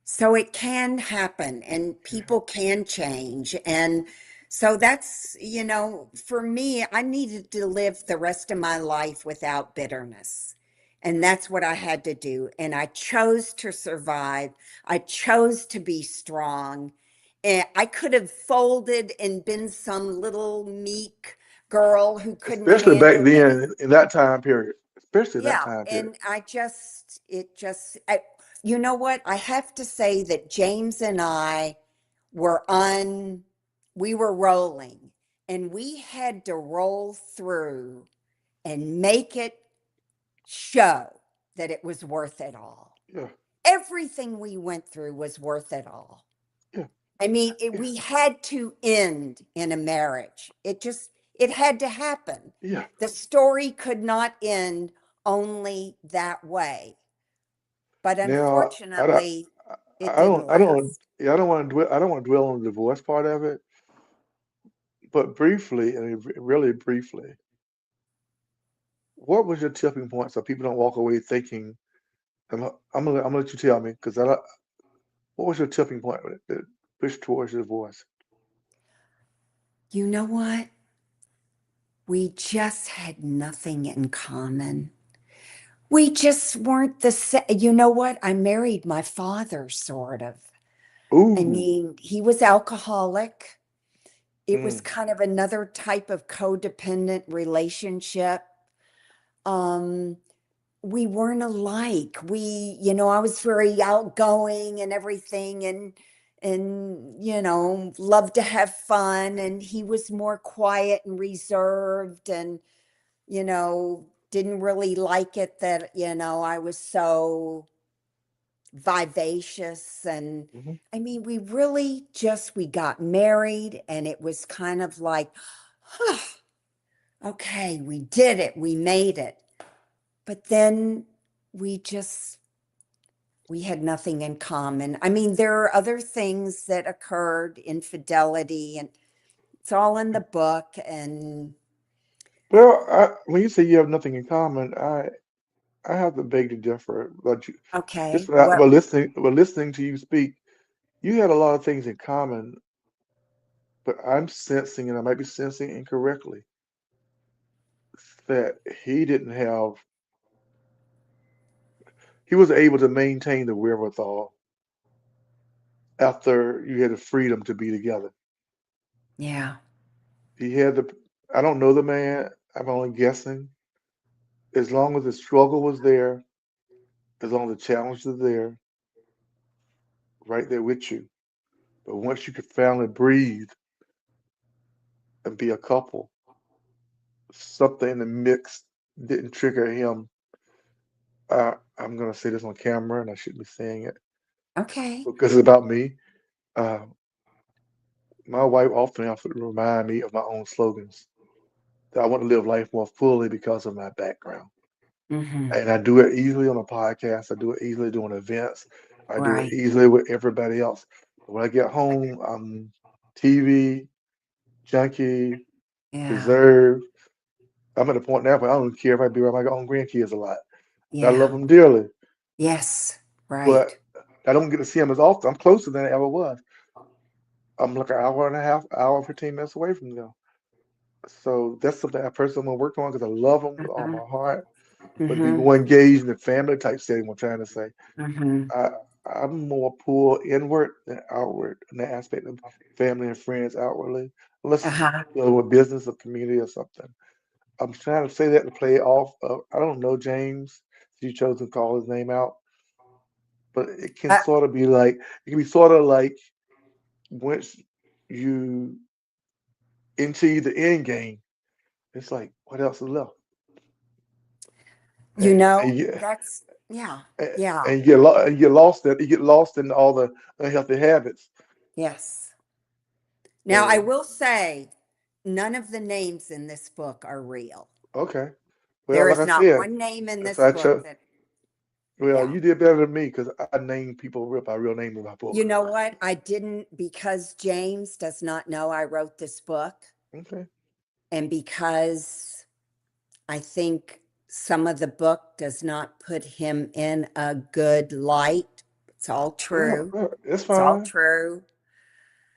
So it can happen and yeah, people can change. And so that's, for me, I needed to live the rest of my life without bitterness. And that's what I had to do. And I chose to survive. I chose to be strong. And I could have folded and been some little meek girl who couldn't especially back handle anything. then in that time period, especially that Yeah, time period. and you know what? I have to say that James and I were on, we were rolling, and we had to roll through and make it show that it was worth it all. Yeah, Everything we went through was worth it all. yeah, I mean, yeah, we had to end in a marriage. It had to happen. yeah. The story could not end only that way. But Now unfortunately, it I didn't don't, I don't, last. yeah, I don't want to dwell on the divorce part of it, but briefly, and really briefly, what was your tipping point so people don't walk away thinking? I'm gonna let you tell me because I don't. What was your tipping point that pushed towards your divorce? You know what? We just had nothing in common. We just weren't the same. You know what? I married my father, sort of. I Ooh, mean, he was alcoholic. It was mm, kind of another type of codependent relationship. Um, we weren't alike. I was very outgoing and everything and loved to have fun, and he was more quiet and reserved and didn't really like it that I was so vivacious. And hmm. I mean, we got married, and it was kind of like, huh, okay, we did it, we made it. But then we just we had nothing in common. I mean, there are other things that occurred, infidelity, and it's all in the book. And Well, when you say you have nothing in common, I have to beg to differ. But okay, just what? by listening to you speak, you had a lot of things in common, but I'm sensing, and I might be sensing incorrectly, that he didn't have, he was able to maintain the wherewithal after you had the freedom to be together. Yeah. He had the, I don't know the man, I'm only guessing. As long as the struggle was there, as long as the challenge was there, right there with you. But once you could finally breathe and be a couple, something in the mix didn't trigger him. I'm going to say this on camera, and I shouldn't be saying it Okay. because it's about me. Uh, my wife often has to remind me of my own slogans that I want to live life more fully because of my background. Mm-hmm. And I do it easily on a podcast. I do it easily doing events. I do it Right. easily with everybody else. But when I get home, I'm TV, junkie, Yeah. reserved. I'm at a point now where I don't care if I be around my own grandkids a lot. I love Yeah. them dearly, Yes. but Right. I don't get to see them as often. I'm closer than I ever was. I'm like an hour and a half, hour, 15 minutes away from them. So that's something I personally want to work on because I love them with all Mm-hmm. my heart. But to be Mm-hmm. more engaged in the family type setting, I'm trying to say. Mm-hmm. I, I'm more pulled inward than outward in the aspect of family and friends outwardly, unless it's Uh-huh. dealing with business or community or something. I'm trying to say that to play off of, I don't know James, you chose to call his name out, but it can Uh, sort of be like, it can be sort of like once you into the end game, it's like, what else is left? And you, that's, yeah. and Yeah. you get lost in all the unhealthy habits. Yes. Now, I So, will say none of the names in this book are real. okay. Well, There like is I not said, one name in if this I book chose, that, Well, Yeah. you did better than me because I named people by real name in my You book. know what? I didn't, because James does not know I wrote this book, Okay. and because I think some of the book does not put him in a good light. It's all Well, true. it's It's all fine. true.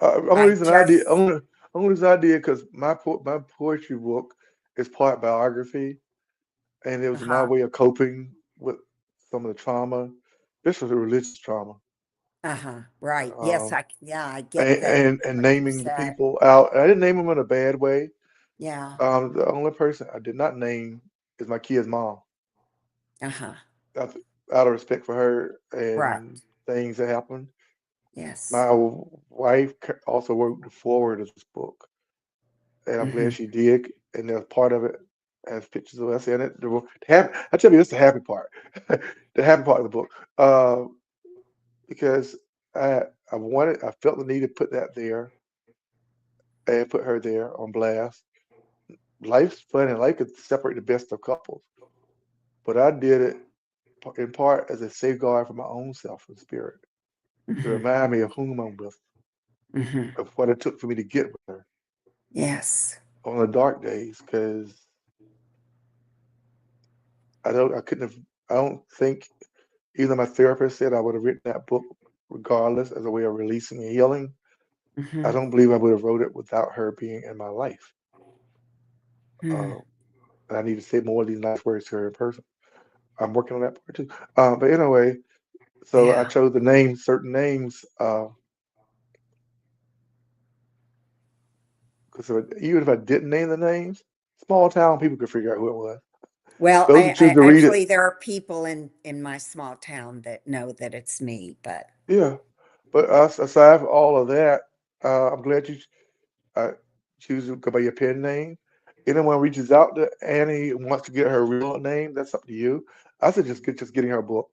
Only I reason I did, just, only reason I did, because my poetry book is part biography, and it was my uh-huh, way of coping with some of the trauma. This was a religious trauma, right. Yes, um, yeah, I get and, that. and What you naming the said. people out. I didn't name them in a bad way. Yeah. The only person I did not name is my kid's mom, Uh-huh. out, out of respect for her Right. and things that happened. Yes. My wife also wrote the foreword of this book, and I'm glad Hmm. she did. And there's part of it has pictures of us in it. I tell you, this is the happy part, the happy part of the book, uh, because I I felt the need to put that there and put her there on blast. Life's fun, and life could separate the best of couples, but I did it in part as a safeguard for my own self and spirit, to Hmm. remind me of whom I'm with, Hmm. of what it took for me to get with her Yes. on the dark days. Because I couldn't have, I don't think, even though my therapist said I would have written that book regardless as a way of releasing and healing, I Hmm. don't believe I would have wrote it without her being in my life. Hmm. Uh, and I need to say more of these nice words to her in person. I'm working on that part too. But anyway, so I Yeah. chose to name certain names, because even if I didn't name the names, small town people could figure out who it was. Well, Those who choose I to read it, actually, there are people in my small town that know that it's me, but yeah. But aside from all of that, I'm glad you choose to go by your pen name. Anyone reaches out to Annie and wants to get her real name, that's up to you. I suggest just getting her book.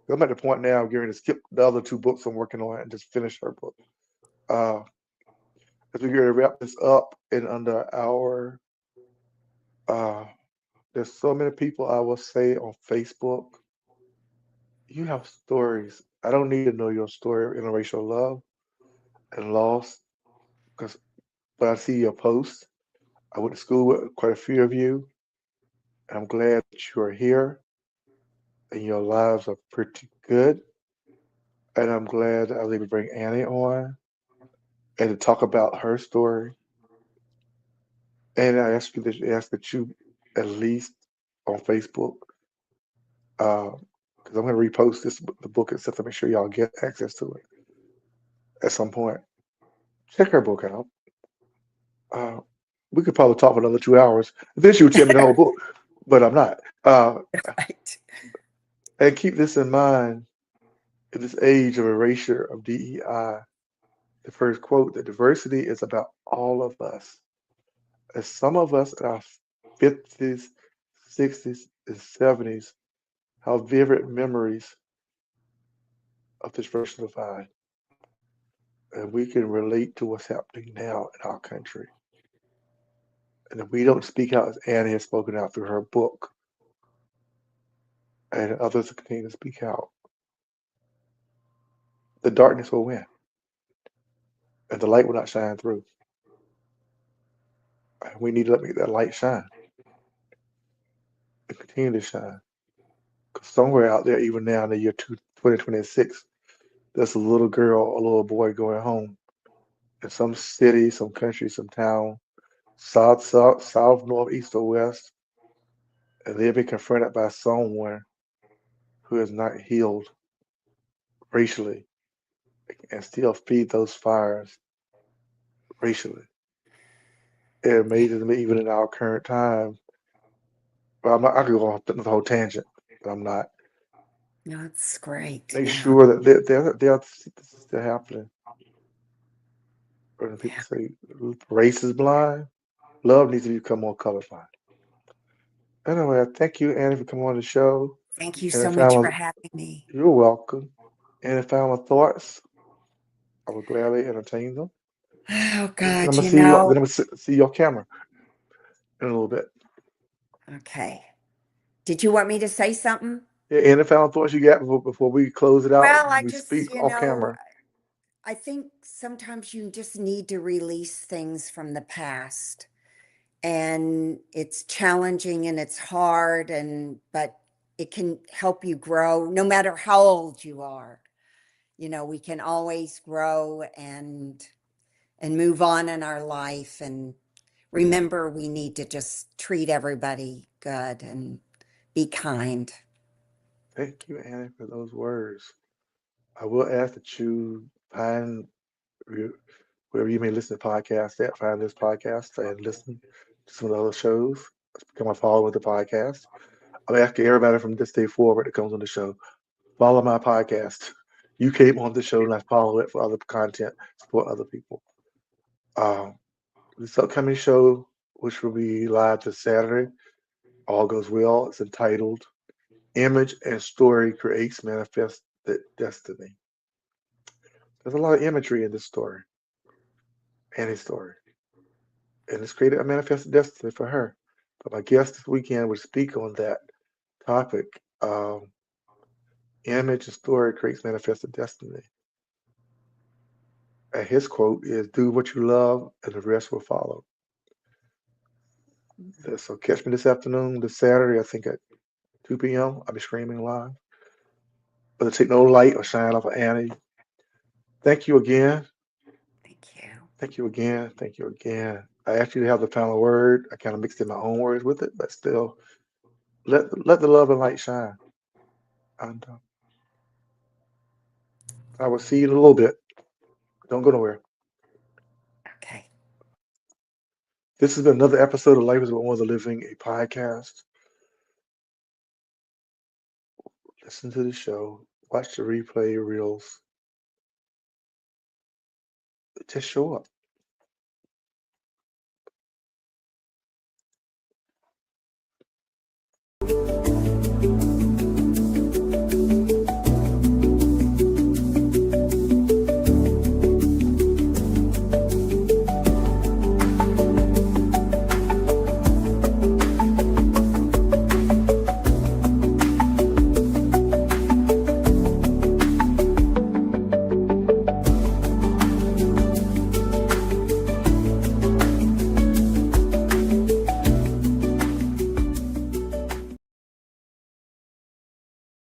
I'm at the point now of getting to skip the other two books I'm working on and just finish her book. Uh, as we get to wrap this up in under an hour, uh, there's so many people I will say on Facebook. You have stories. I don't need to know your story of interracial love and loss, because when I see your posts, I went to school with quite a few of you, and I'm glad that you are here and your lives are pretty good. And I'm glad I was able to bring Annie on and to talk about her story. And I ask that you at least on Facebook, because I'm going to repost the book itself to make sure y'all get access to it at some point. Check her book out. Uh, we could probably talk for another 2 hours. Then she would tell me the whole book, but I'm not. right. And keep this in mind in this age of erasure of DEI. The first quote: "The diversity is about all of us." As some of us in our 50s, 60s, and 70s have vivid memories of this racial divide, and we can relate to what's happening now in our country. And if we don't speak out as Annie has spoken out through her book, and others continue to speak out, the darkness will win, and the light will not shine through. And we need to let that light shine and continue to shine. Because somewhere out there, even now in the year 2026, there's a little girl, a little boy going home in some city, some country, some town, south, north, east, or west, and they've been confronted by someone who is not healed racially and still feed those fires racially. It amazes me, even in our current time. Well, I could go on the whole tangent, but I'm not. No, it's great. Make Yeah. sure that this is still happening. When people Yeah. say race is blind, love needs to become more colorblind. Anyway, I thank you, Annie, for coming on the show. Thank you And so if much final, for having me. you're welcome. Any final thoughts, I will gladly entertain them. Oh Then I'm God, gonna you see you. know. Then I'm gonna see your camera in a little bit. Okay. Did you want me to say something? Yeah, any final thoughts you got before we close it out Well, and I we just, speak off camera? I think sometimes you just need to release things from the past. And it's challenging and it's hard but it can help you grow no matter how old you are. We can always grow and move on in our life and remember we need to just treat everybody good and be kind. Thank you, Annie, for those words. I will ask that you find wherever you may listen to podcasts at, find this podcast and listen to some of the other shows. Become a follower with the podcast. I'm asking everybody from this day forward that comes on the show, follow my podcast. You came on the show and I follow it for other content, support other people. Um, this upcoming show, which will be live this Saturday, all goes well. It's entitled Image and Story Creates Manifest Destiny. There's a lot of imagery in this story, Annie's story, and it's created a manifested destiny for her. But my guest this weekend will speak on that topic. Image and story creates manifested destiny. And his quote is, "Do what you love, and the rest will follow." So catch me this afternoon, this Saturday, I think at 2 p.m. I'll be streaming live. But to take no light or shine off of Annie. Thank you again. Thank you. Thank you again. Thank you again. I asked you to have the final word. I kind of mixed in my own words with it, but still, let the love and light shine. And I will see you in a little bit. Don't go nowhere. Okay. This has been another episode of Life is But One of the Living, a podcast. Listen to the show. Watch the replay reels. Just show up.